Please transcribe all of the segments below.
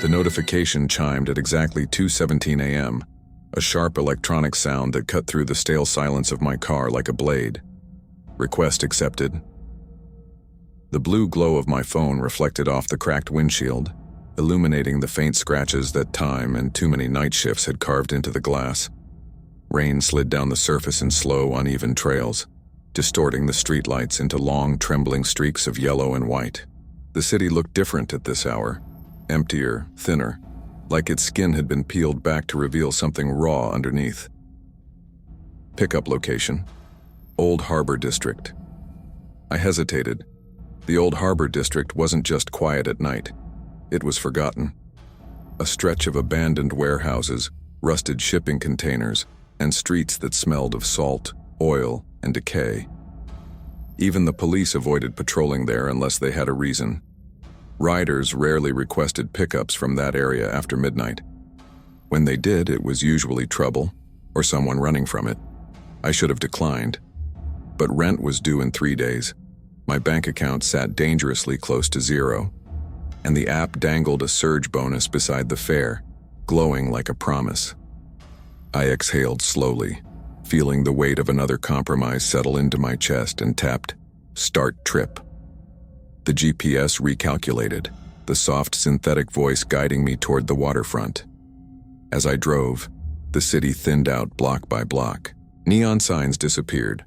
The notification chimed at exactly 2:17 a.m., a sharp electronic sound that cut through the stale silence of my car like a blade. Request accepted. The blue glow of my phone reflected off the cracked windshield, illuminating the faint scratches that time and too many night shifts had carved into the glass. Rain slid down the surface in slow, uneven trails, distorting the streetlights into long, trembling streaks of yellow and white. The city looked different at this hour, emptier, thinner, like its skin had been peeled back to reveal something raw underneath. Pickup location: Old Harbor District. I hesitated. The Old Harbor District wasn't just quiet at night. It was forgotten. A stretch of abandoned warehouses, rusted shipping containers, and streets that smelled of salt, oil, and decay. Even the police avoided patrolling there unless they had a reason. Riders rarely requested pickups from that area after midnight. When they did, it was usually trouble, or someone running from it. I should have declined. But rent was due in 3 days. My bank account sat dangerously close to zero, and the app dangled a surge bonus beside the fare, glowing like a promise. I exhaled slowly, feeling the weight of another compromise settle into my chest, and tapped Start Trip. The GPS recalculated, the soft synthetic voice guiding me toward the waterfront. As I drove, the city thinned out block by block. Neon signs disappeared.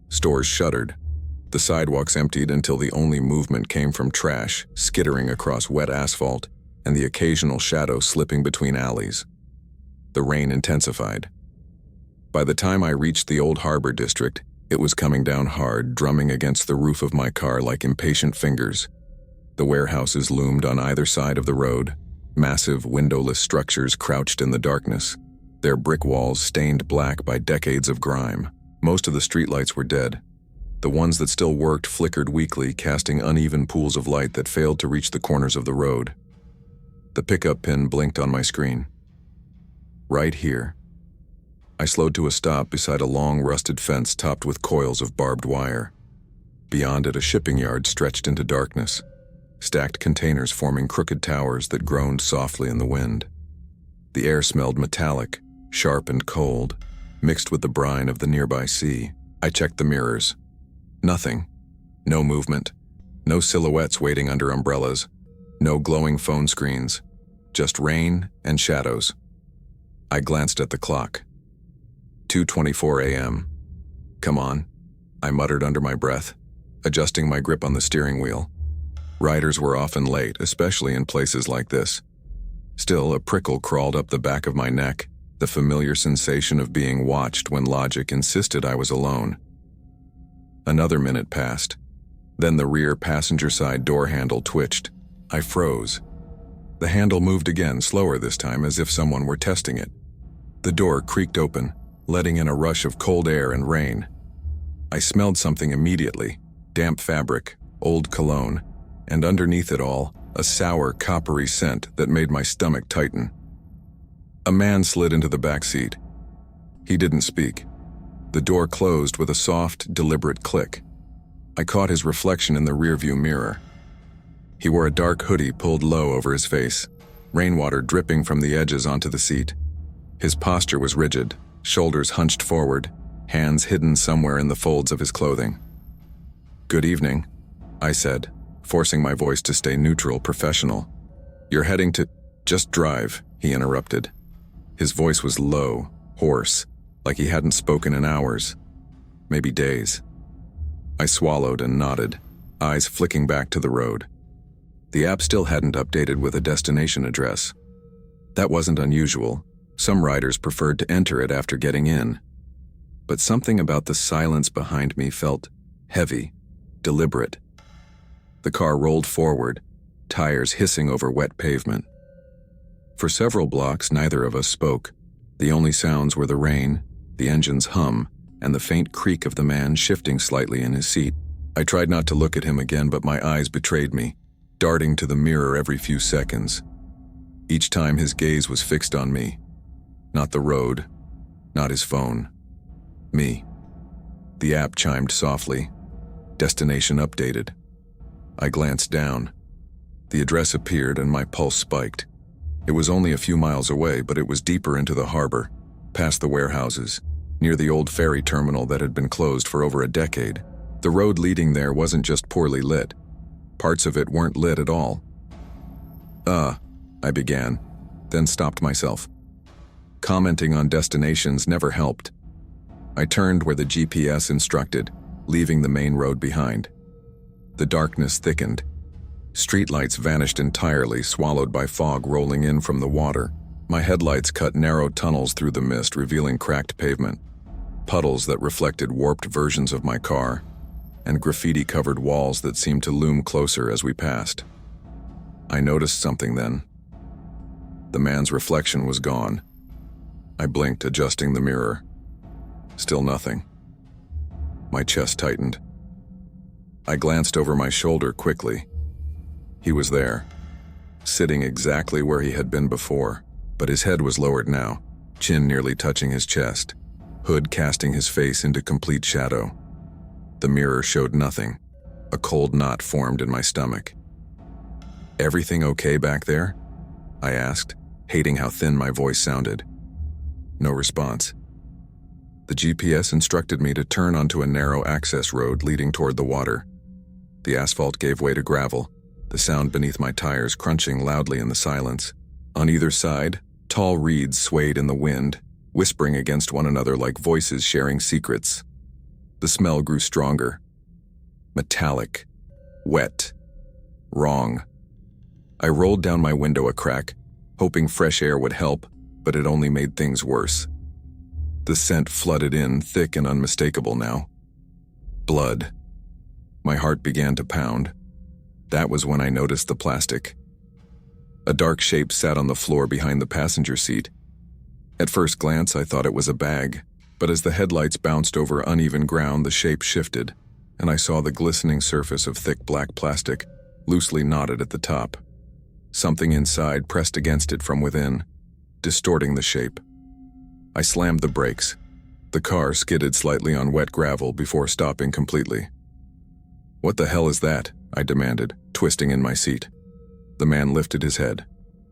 Stores shuttered. The sidewalks emptied until the only movement came from trash skittering across wet asphalt and the occasional shadow slipping between alleys. The rain intensified. By the time I reached the Old Harbor District, it was coming down hard, drumming against the roof of my car like impatient fingers. The warehouses loomed on either side of the road, massive windowless structures crouched in the darkness, their brick walls stained black by decades of grime. Most of the streetlights were dead. The ones that still worked flickered weakly, casting uneven pools of light that failed to reach the corners of the road. The pickup pin blinked on my screen. Right here. I slowed to a stop beside a long, rusted fence topped with coils of barbed wire. Beyond it, a shipping yard stretched into darkness, stacked containers forming crooked towers that groaned softly in the wind. The air smelled metallic, sharp and cold, mixed with the brine of the nearby sea. I checked the mirrors. Nothing. No movement. No silhouettes waiting under umbrellas. No glowing phone screens. Just rain and shadows. I glanced at the clock. 2:24 a.m. Come on, I muttered under my breath, adjusting my grip on the steering wheel. Riders were often late, especially in places like this. Still, a prickle crawled up the back of my neck, the familiar sensation of being watched when logic insisted I was alone. Another minute passed. Then the rear passenger side door handle twitched. I froze. The handle moved again, slower this time, as if someone were testing it. The door creaked open, letting in a rush of cold air and rain. I smelled something immediately: damp fabric, old cologne, and underneath it all, a sour, coppery scent that made my stomach tighten. A man slid into the back seat. He didn't speak. The door closed with a soft, deliberate click. I caught his reflection in the rearview mirror. He wore a dark hoodie pulled low over his face, rainwater dripping from the edges onto the seat. His posture was rigid, shoulders hunched forward, hands hidden somewhere in the folds of his clothing. "Good evening," I said, forcing my voice to stay neutral, professional. "You're heading to—" "Just drive," he interrupted. His voice was low, hoarse, like he hadn't spoken in hours, maybe days. I swallowed and nodded, eyes flicking back to the road. The app still hadn't updated with a destination address. That wasn't unusual. Some riders preferred to enter it after getting in. But something about the silence behind me felt heavy, deliberate. The car rolled forward, tires hissing over wet pavement. For several blocks, neither of us spoke. The only sounds were the rain, the engine's hum, and the faint creak of the man shifting slightly in his seat. I tried not to look at him again, but my eyes betrayed me, darting to the mirror every few seconds. Each time his gaze was fixed on me. Not the road, not his phone. Me. The app chimed softly. Destination updated. I glanced down. The address appeared and my pulse spiked. It was only a few miles away, but it was deeper into the harbor, past the warehouses, near the old ferry terminal that had been closed for over a decade. The road leading there wasn't just poorly lit. Parts of it weren't lit at all. I began, then stopped myself. Commenting on destinations never helped. I turned where the GPS instructed, leaving the main road behind. The darkness thickened. Streetlights vanished entirely, swallowed by fog rolling in from the water. My headlights cut narrow tunnels through the mist, revealing cracked pavement, puddles that reflected warped versions of my car, and graffiti-covered walls that seemed to loom closer as we passed. I noticed something then. The man's reflection was gone. I blinked, adjusting the mirror. Still nothing. My chest tightened. I glanced over my shoulder quickly. He was there, sitting exactly where he had been before, but his head was lowered now, chin nearly touching his chest, hood casting his face into complete shadow. The mirror showed nothing. A cold knot formed in my stomach. "Everything okay back there?" I asked, hating how thin my voice sounded. No response. The GPS instructed me to turn onto a narrow access road leading toward the water. The asphalt gave way to gravel, the sound beneath my tires crunching loudly in the silence. On either side, tall reeds swayed in the wind, whispering against one another like voices sharing secrets. The smell grew stronger. Metallic. Wet. Wrong. I rolled down my window a crack, hoping fresh air would help, but it only made things worse. The scent flooded in, thick and unmistakable now. Blood. My heart began to pound. That was when I noticed the plastic. A dark shape sat on the floor behind the passenger seat. At first glance, I thought it was a bag, but as the headlights bounced over uneven ground, the shape shifted, and I saw the glistening surface of thick black plastic, loosely knotted at the top. Something inside pressed against it from within, distorting the shape. I slammed the brakes. The car skidded slightly on wet gravel before stopping completely. "What the hell is that?" I demanded, twisting in my seat. The man lifted his head.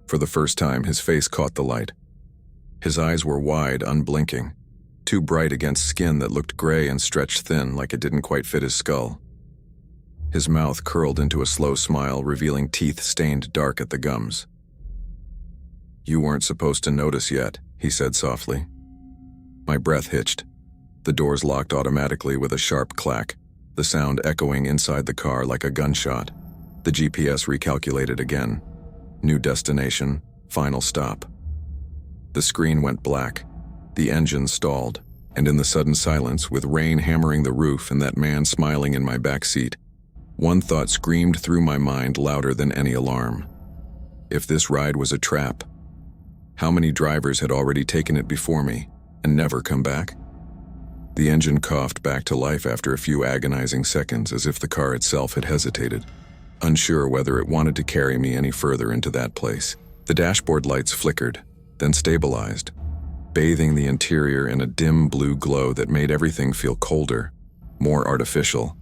For the first time, his face caught the light. His eyes were wide, unblinking, too bright against skin that looked gray and stretched thin like it didn't quite fit his skull. His mouth curled into a slow smile, revealing teeth stained dark at the gums. "You weren't supposed to notice yet," he said softly. My breath hitched. The doors locked automatically with a sharp clack, the sound echoing inside the car like a gunshot. The GPS recalculated again. New destination, final stop. The screen went black. The engine stalled, and in the sudden silence, with rain hammering the roof and that man smiling in my back seat, one thought screamed through my mind louder than any alarm. If this ride was a trap, how many drivers had already taken it before me and never come back? The engine coughed back to life after a few agonizing seconds, as if the car itself had hesitated, unsure whether it wanted to carry me any further into that place. The dashboard lights flickered, then stabilized, bathing the interior in a dim blue glow that made everything feel colder, more artificial.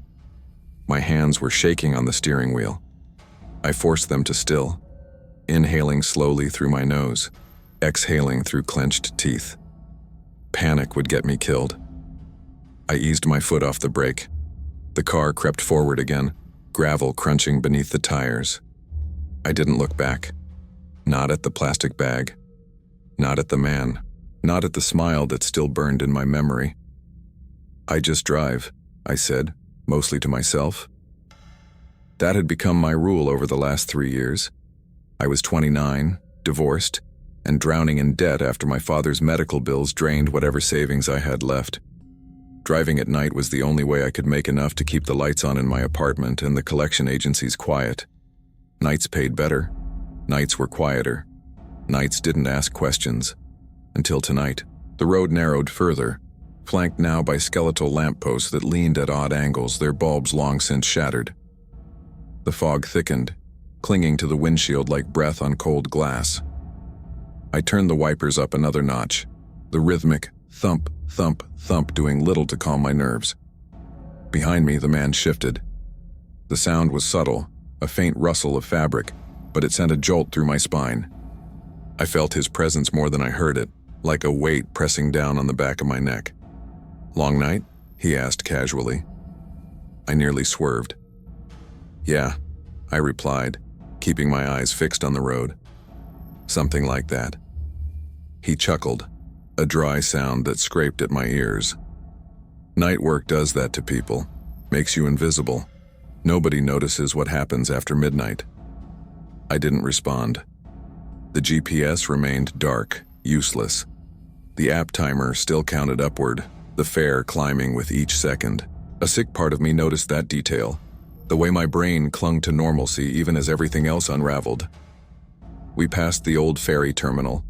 My hands were shaking on the steering wheel. I forced them to still, inhaling slowly through my nose, exhaling through clenched teeth. Panic would get me killed. I eased my foot off the brake. The car crept forward again, gravel crunching beneath the tires. I didn't look back. Not at the plastic bag. Not at the man. Not at the smile that still burned in my memory. "I just drive," I said, mostly to myself. That had become my rule over the last 3 years. I was 29, divorced, and drowning in debt after my father's medical bills drained whatever savings I had left. Driving at night was the only way I could make enough to keep the lights on in my apartment and the collection agencies quiet. Nights paid better. Nights were quieter. Nights didn't ask questions. Until tonight, the road narrowed further, flanked now by skeletal lampposts that leaned at odd angles, their bulbs long since shattered. The fog thickened, clinging to the windshield like breath on cold glass. I turned the wipers up another notch, the rhythmic thump, thump, thump doing little to calm my nerves. Behind me, the man shifted. The sound was subtle, a faint rustle of fabric, but it sent a jolt through my spine. I felt his presence more than I heard it, like a weight pressing down on the back of my neck. "Long night?" he asked casually. I nearly swerved. "Yeah," I replied, keeping my eyes fixed on the road. "Something like that." He chuckled, a dry sound that scraped at my ears. "Night work does that to people, makes you invisible. Nobody notices what happens after midnight." I didn't respond. The GPS remained dark, useless. The app timer still counted upward, the fare climbing with each second. A sick part of me noticed that detail, the way my brain clung to normalcy even as everything else unraveled. We passed the old ferry terminal.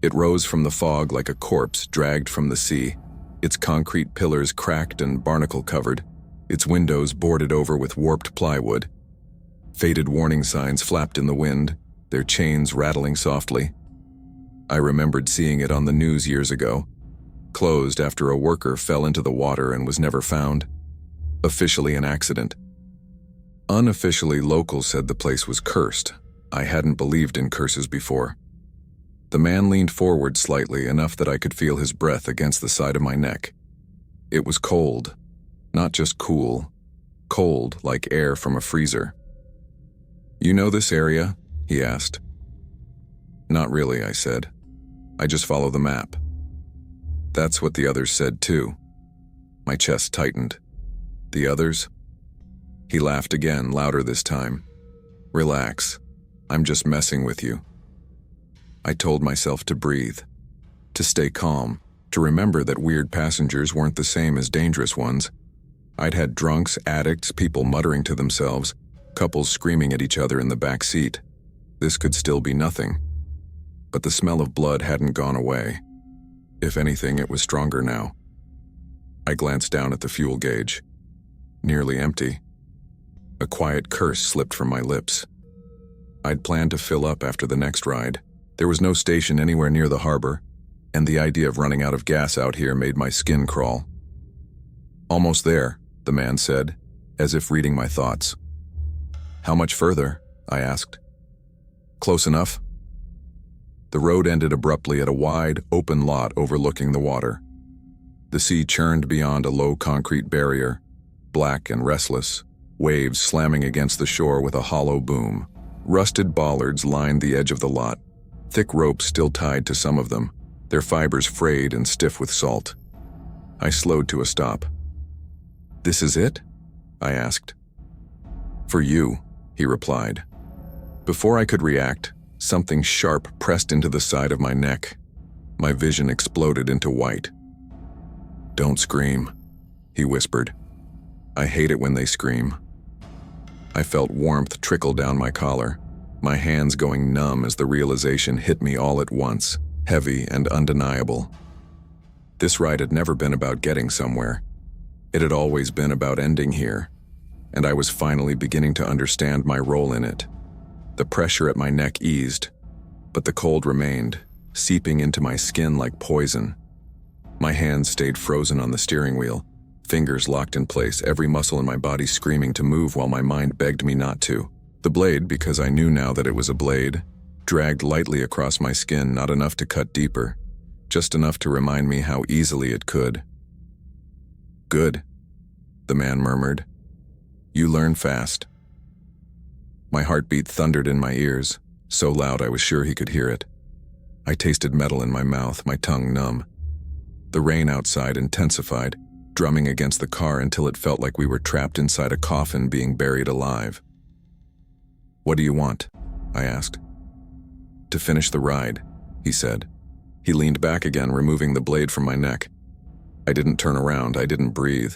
It rose from the fog like a corpse dragged from the sea, its concrete pillars cracked and barnacle-covered, its windows boarded over with warped plywood. Faded warning signs flapped in the wind, their chains rattling softly. I remembered seeing it on the news years ago. Closed after a worker fell into the water and was never found. Officially an accident. Unofficially, locals said the place was cursed. I hadn't believed in curses before. The man leaned forward slightly, enough that I could feel his breath against the side of my neck. It was cold, not just cool, cold like air from a freezer. "You know this area?" he asked. "Not really," I said. "I just follow the map." That's what the others said too. My chest tightened. "The others?" He laughed again, louder this time. "Relax. I'm just messing with you." I told myself to breathe, to stay calm, to remember that weird passengers weren't the same as dangerous ones. I'd had drunks, addicts, people muttering to themselves, couples screaming at each other in the back seat. This could still be nothing. But the smell of blood hadn't gone away. If anything, it was stronger now. I glanced down at the fuel gauge. Nearly empty. A quiet curse slipped from my lips. I'd planned to fill up after the next ride. There was no station anywhere near the harbor, and the idea of running out of gas out here made my skin crawl. "Almost there," the man said, as if reading my thoughts. "How much further?" I asked. "Close enough." The road ended abruptly at a wide, open lot overlooking the water. The sea churned beyond a low concrete barrier, black and restless, waves slamming against the shore with a hollow boom. Rusted bollards lined the edge of the lot, thick ropes still tied to some of them, their fibers frayed and stiff with salt. I slowed to a stop. "This is it?" I asked. "For you," he replied. Before I could react, something sharp pressed into the side of my neck. My vision exploded into white. "Don't scream," he whispered. "I hate it when they scream." I felt warmth trickle down my collar, my hands going numb as the realization hit me all at once, heavy and undeniable. This ride had never been about getting somewhere. It had always been about ending here, and I was finally beginning to understand my role in it. The pressure at my neck eased, but the cold remained, seeping into my skin like poison. My hands stayed frozen on the steering wheel, fingers locked in place, every muscle in my body screaming to move while my mind begged me not to. The blade, because I knew now that it was a blade, dragged lightly across my skin, not enough to cut deeper, just enough to remind me how easily it could. "Good," the man murmured. "You learn fast." My heartbeat thundered in my ears, so loud I was sure he could hear it. I tasted metal in my mouth, my tongue numb. The rain outside intensified, drumming against the car until it felt like we were trapped inside a coffin being buried alive. "What do you want?" I asked. "To finish the ride," he said. He leaned back again, removing the blade from my neck. I didn't turn around, I didn't breathe.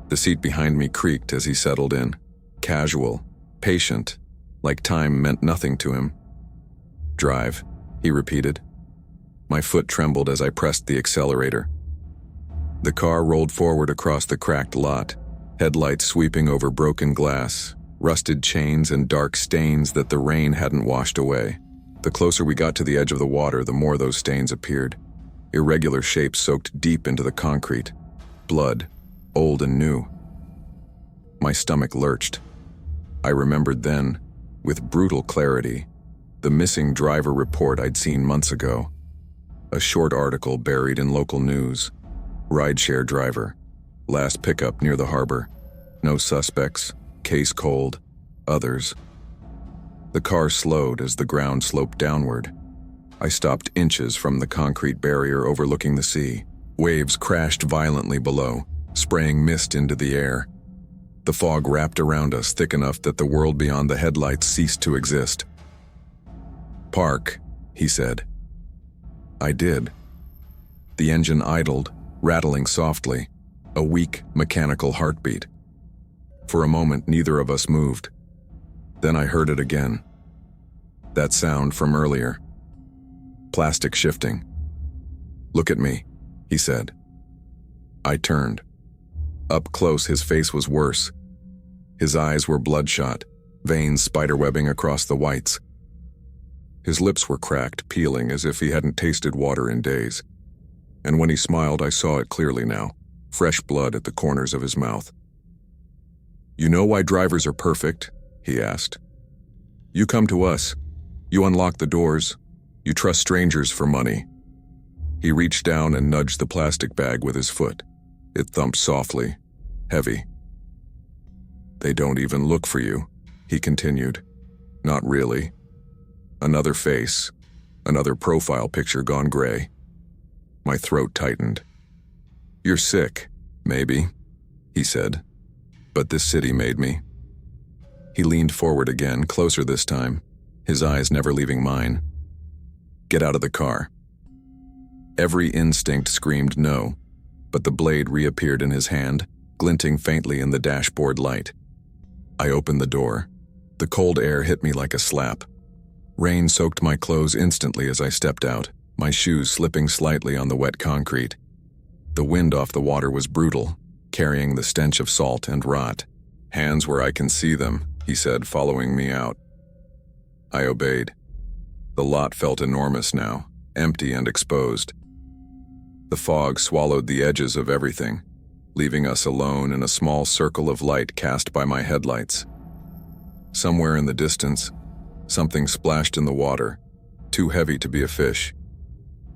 The seat behind me creaked as he settled in, casual, patient, like time meant nothing to him. "Drive," he repeated. My foot trembled as I pressed the accelerator. The car rolled forward across the cracked lot, headlights sweeping over broken glass, rusted chains and dark stains that the rain hadn't washed away. The closer we got to the edge of the water, the more those stains appeared. Irregular shapes soaked deep into the concrete. Blood, old and new. My stomach lurched. I remembered then, with brutal clarity, The missing driver report I'd seen months ago. A short article buried in local news. Rideshare driver. Last pickup near the harbor. No suspects. Case cold. Others. The car slowed as the ground sloped downward. I stopped inches from the concrete barrier overlooking the sea. Waves crashed violently below, spraying mist into the air. The fog wrapped around us thick enough that the world beyond the headlights ceased to exist. "Park," he said. I did. The engine idled, rattling softly, a weak, mechanical heartbeat. For a moment, neither of us moved. Then I heard it again. That sound from earlier. Plastic shifting. "Look at me," he said. I turned. Up close, his face was worse. His eyes were bloodshot, veins spiderwebbing across the whites. His lips were cracked, peeling as if he hadn't tasted water in days. And when he smiled, I saw it clearly now, fresh blood at the corners of his mouth. "You know why drivers are perfect?" he asked. "You come to us. You unlock the doors. You trust strangers for money." He reached down and nudged the plastic bag with his foot. It thumped softly, heavy. "They don't even look for you," he continued. "Not really. Another face, another profile picture gone gray." My throat tightened. "You're sick, maybe," he said. "But this city made me." He leaned forward again, closer this time, his eyes never leaving mine. "Get out of the car." Every instinct screamed no, but the blade reappeared in his hand, glinting faintly in the dashboard light. I opened the door. The cold air hit me like a slap. Rain soaked my clothes instantly as I stepped out, my shoes slipping slightly on the wet concrete. The wind off the water was brutal, carrying the stench of salt and rot. "Hands where I can see them," he said, following me out. I obeyed. The lot felt enormous now, empty and exposed. The fog swallowed the edges of everything, leaving us alone in a small circle of light cast by my headlights. Somewhere in the distance, something splashed in the water, too heavy to be a fish.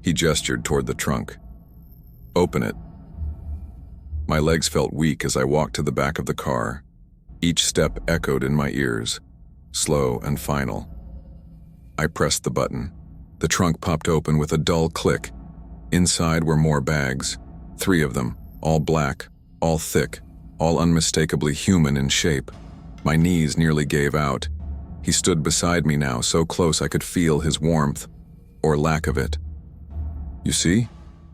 He gestured toward the trunk. "Open it." My legs felt weak as I walked to the back of the car. Each step echoed in my ears, slow and final. I pressed the button. The trunk popped open with a dull click. Inside were more bags, 3 of them, all black, all thick, all unmistakably human in shape. My knees nearly gave out. He stood beside me now, so close I could feel his warmth, or lack of it. "You see?"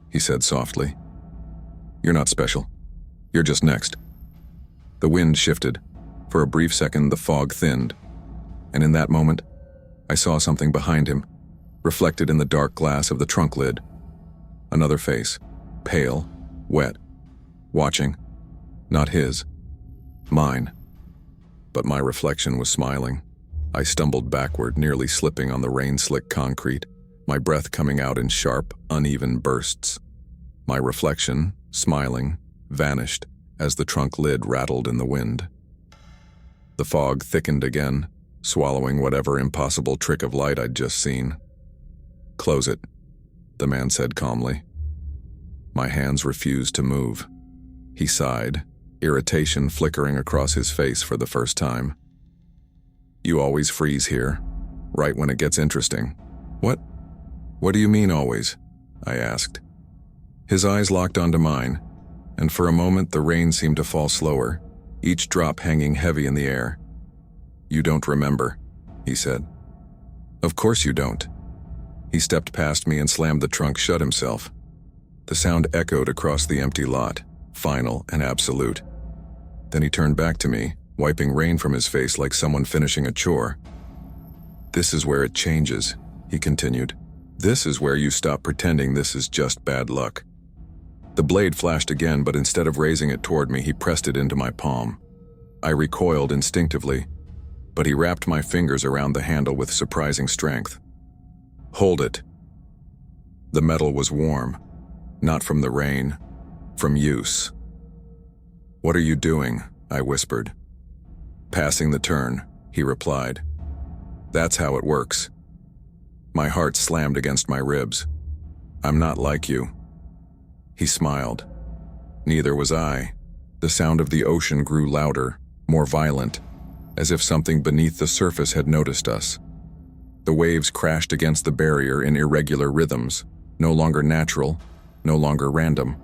he said softly. "You're not special. You're just next." The wind shifted. For a brief second, the fog thinned. And in that moment, I saw something behind him, reflected in the dark glass of the trunk lid. Another face, pale, wet, watching. Not his. Mine. But my reflection was smiling. I stumbled backward, nearly slipping on the rain-slick concrete, my breath coming out in sharp, uneven bursts. My reflection, smiling, vanished as the trunk lid rattled in the wind. The fog thickened again, swallowing whatever impossible trick of light I'd just seen. "Close it," the man said calmly. My hands refused to move. He sighed, irritation flickering across his face for the first time. "You always freeze here, right when it gets interesting." What do you mean always?" I asked. His eyes locked onto mine, and for a moment the rain seemed to fall slower, each drop hanging heavy in the air. "You don't remember," he said. "Of course you don't." He stepped past me and slammed the trunk shut himself. The sound echoed across the empty lot, final and absolute. Then he turned back to me, wiping rain from his face like someone finishing a chore. "This is where it changes," he continued. "This is where you stop pretending this is just bad luck." The blade flashed again, but instead of raising it toward me, he pressed it into my palm. I recoiled instinctively, but he wrapped my fingers around the handle with surprising strength. "Hold it." The metal was warm, not from the rain, from use. "What are you doing?" I whispered. "Passing the turn," he replied. "That's how it works. My heart slammed against my ribs. "I'm not like you." He smiled. Neither was I. The sound of the ocean grew louder, more violent, as if something beneath the surface had noticed us. The waves crashed against the barrier in irregular rhythms, no longer natural, no longer random.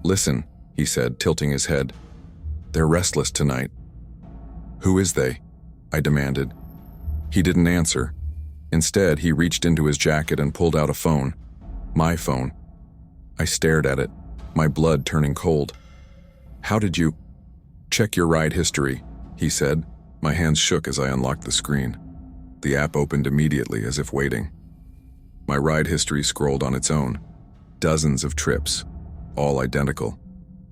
"Listen," he said, tilting his head. "They're restless tonight." "Who is they?" I demanded. He didn't answer. Instead, he reached into his jacket and pulled out a phone. My phone. I stared at it, my blood turning cold. "How did you—" "Check your ride history," he said. My hands shook as I unlocked the screen. The app opened immediately, as if waiting. My ride history scrolled on its own. Dozens of trips, all identical.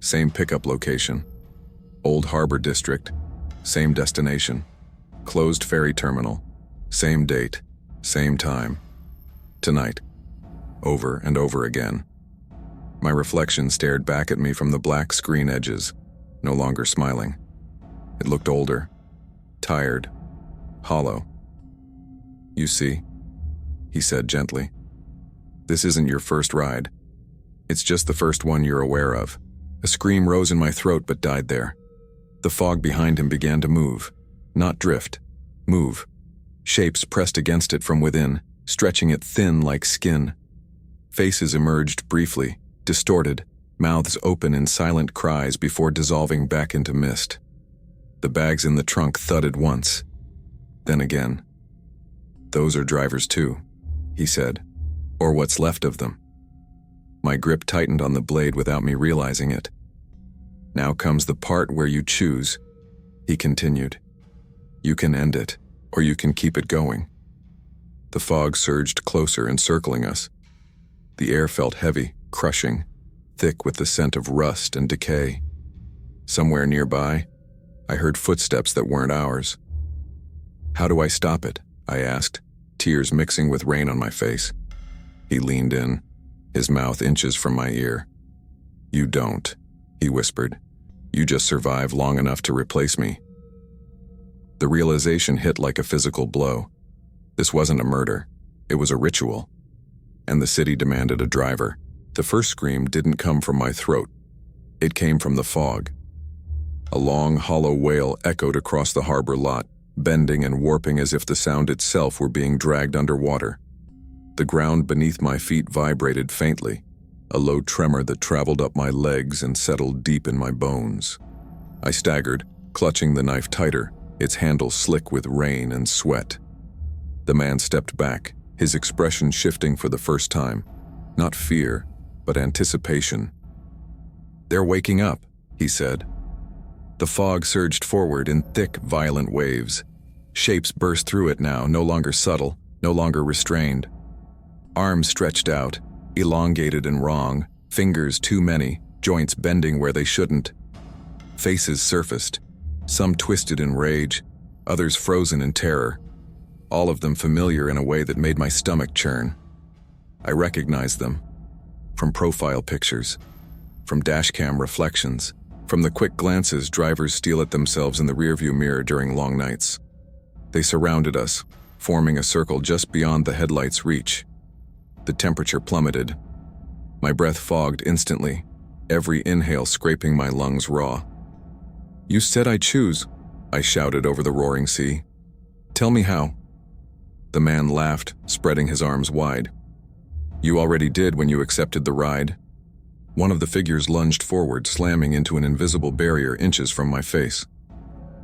Same pickup location. Old Harbor District. Same destination. Closed ferry terminal. Same date. Same time. Tonight. Over and over again. My reflection stared back at me from the black screen edges, no longer smiling. It looked older, tired, hollow. "You see," he said gently. "This isn't your first ride. It's just the first one you're aware of." A scream rose in my throat but died there. The fog behind him began to move, not drift, move. Shapes pressed against it from within, stretching it thin like skin. Faces emerged briefly, distorted, mouths open in silent cries before dissolving back into mist. The bags in the trunk thudded once, then again. "Those are drivers too," he said, "or what's left of them." My grip tightened on the blade without me realizing it. "Now comes the part where you choose," he continued. "You can end it, or you can keep it going." The fog surged closer, encircling us. The air felt heavy, crushing, thick with the scent of rust and decay. Somewhere nearby, I heard footsteps that weren't ours. "How do I stop it?" I asked, tears mixing with rain on my face. He leaned in, his mouth inches from my ear. "You don't," he whispered. "You just survive long enough to replace me." The realization hit like a physical blow. This wasn't a murder. It was a ritual. And the city demanded a driver. The first scream didn't come from my throat. It came from the fog. A long, hollow wail echoed across the harbor lot, bending and warping as if the sound itself were being dragged underwater. The ground beneath my feet vibrated faintly, a low tremor that traveled up my legs and settled deep in my bones. I staggered, clutching the knife tighter, its handle slick with rain and sweat. The man stepped back, his expression shifting for the first time. Not fear, but anticipation. "They're waking up," he said. The fog surged forward in thick, violent waves. Shapes burst through it now, no longer subtle, no longer restrained. Arms stretched out, elongated and wrong, fingers too many, joints bending where they shouldn't. Faces surfaced, some twisted in rage, others frozen in terror, all of them familiar in a way that made my stomach churn. I recognized them, from profile pictures, from dashcam reflections, from the quick glances drivers steal at themselves in the rearview mirror during long nights. They surrounded us, forming a circle just beyond the headlights' reach. The temperature plummeted. My breath fogged instantly, every inhale scraping my lungs raw. "You said I choose," I shouted over the roaring sea. "Tell me how." The man laughed, spreading his arms wide. "You already did when you accepted the ride." One of the figures lunged forward, slamming into an invisible barrier inches from my face.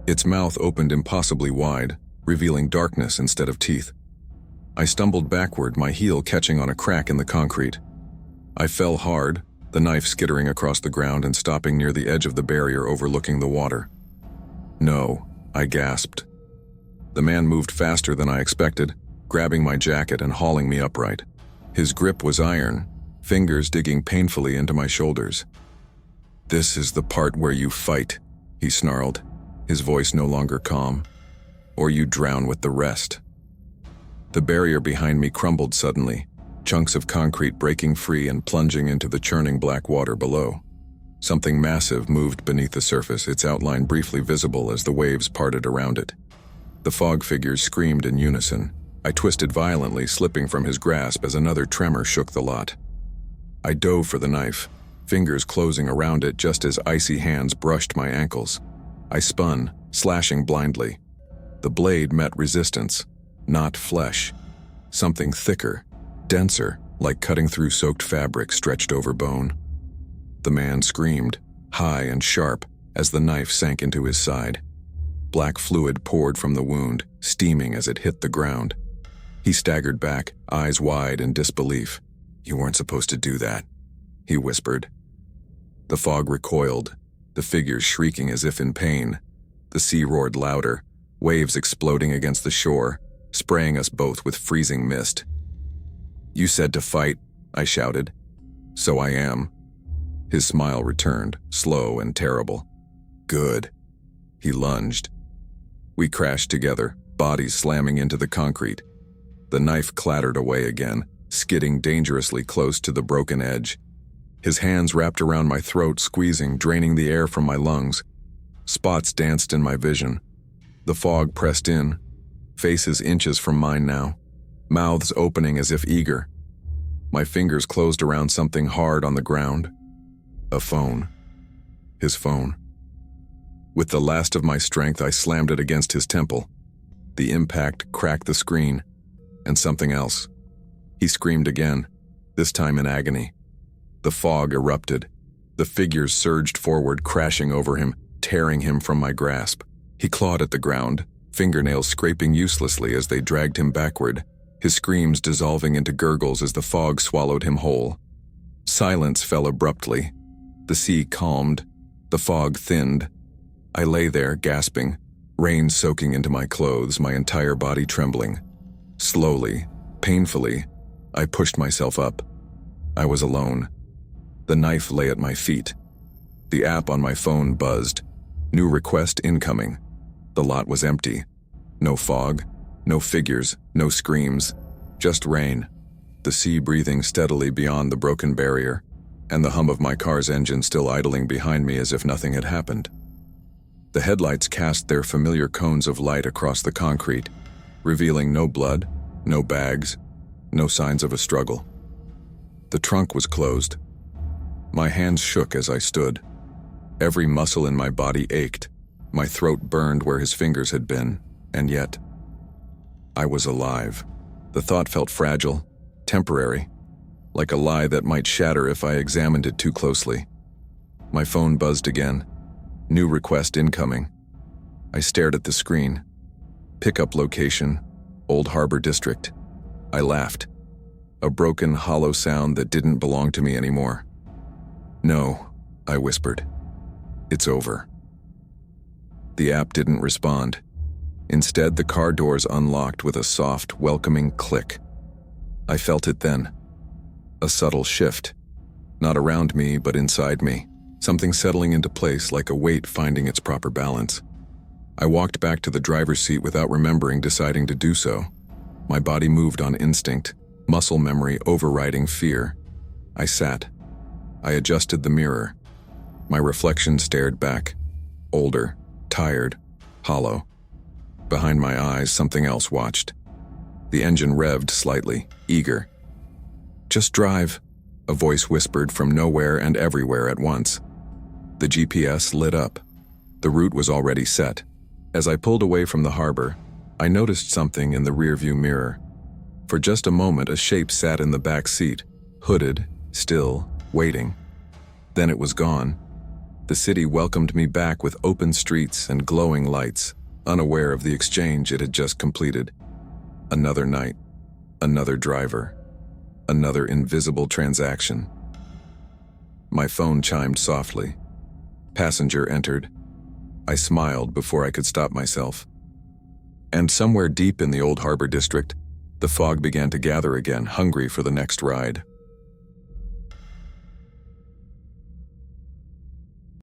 Its mouth opened impossibly wide, revealing darkness instead of teeth. I stumbled backward, my heel catching on a crack in the concrete. I fell hard, the knife skittering across the ground and stopping near the edge of the barrier overlooking the water. "No," I gasped. The man moved faster than I expected, grabbing my jacket and hauling me upright. His grip was iron, fingers digging painfully into my shoulders. "This is the part where you fight," he snarled, his voice no longer calm. "Or you drown with the rest." The barrier behind me crumbled suddenly, chunks of concrete breaking free and plunging into the churning black water below. Something massive moved beneath the surface, its outline briefly visible as the waves parted around it. The fog figures screamed in unison, I twisted violently, slipping from his grasp as another tremor shook the lot. I dove for the knife, fingers closing around it just as icy hands brushed my ankles. I spun, slashing blindly. The blade met resistance, not flesh. Something thicker, denser, like cutting through soaked fabric stretched over bone. The man screamed, high and sharp, as the knife sank into his side. Black fluid poured from the wound, steaming as it hit the ground. He staggered back, eyes wide in disbelief. "You weren't supposed to do that," he whispered. The fog recoiled, the figures shrieking as if in pain. The sea roared louder, waves exploding against the shore, spraying us both with freezing mist. "You said to fight," I shouted. "So I am." His smile returned, slow and terrible. "Good." He lunged. We crashed together, bodies slamming into the concrete. The knife clattered away again, skidding dangerously close to the broken edge. His hands wrapped around my throat, squeezing, draining the air from my lungs. Spots danced in my vision. The fog pressed in, faces inches from mine now, mouths opening as if eager. My fingers closed around something hard on the ground. A phone. His phone. With the last of my strength, I slammed it against his temple. The impact cracked the screen, and something else. He screamed again, this time in agony. The fog erupted. The figures surged forward, crashing over him, tearing him from my grasp. He clawed at the ground, fingernails scraping uselessly as they dragged him backward, his screams dissolving into gurgles as the fog swallowed him whole. Silence fell abruptly. The sea calmed. The fog thinned. I lay there, gasping, rain soaking into my clothes, my entire body trembling. Slowly, painfully, I pushed myself up. I was alone. The knife lay at my feet. The app on my phone buzzed. New request incoming. The lot was empty. No fog, no figures, no screams, just rain. The sea breathing steadily beyond the broken barrier, and the hum of my car's engine still idling behind me as if nothing had happened. The headlights cast their familiar cones of light across the concrete, revealing no blood, no bags, no signs of a struggle. The trunk was closed. My hands shook as I stood. Every muscle in my body ached. My throat burned where his fingers had been, and yet I was alive. The thought felt fragile, temporary, like a lie that might shatter if I examined it too closely. My phone buzzed again. New request incoming. I stared at the screen. Pickup location, Old Harbor District. I laughed. A broken, hollow sound that didn't belong to me anymore. "No," I whispered. "It's over." The app didn't respond. Instead, the car doors unlocked with a soft, welcoming click. I felt it then. A subtle shift. Not around me, but inside me. Something settling into place like a weight finding its proper balance. I walked back to the driver's seat without remembering deciding to do so. My body moved on instinct, muscle memory overriding fear. I sat. I adjusted the mirror. My reflection stared back. Older, tired, hollow. Behind my eyes, something else watched. The engine revved slightly, eager. "Just drive," a voice whispered from nowhere and everywhere at once. The GPS lit up. The route was already set. As I pulled away from the harbor, I noticed something in the rearview mirror. For just a moment, a shape sat in the back seat, hooded, still, waiting. Then it was gone. The city welcomed me back with open streets and glowing lights, unaware of the exchange it had just completed. Another night, another driver, another invisible transaction. My phone chimed softly. Passenger entered. I smiled before I could stop myself. And somewhere deep in the Old Harbor District, the fog began to gather again, hungry for the next ride.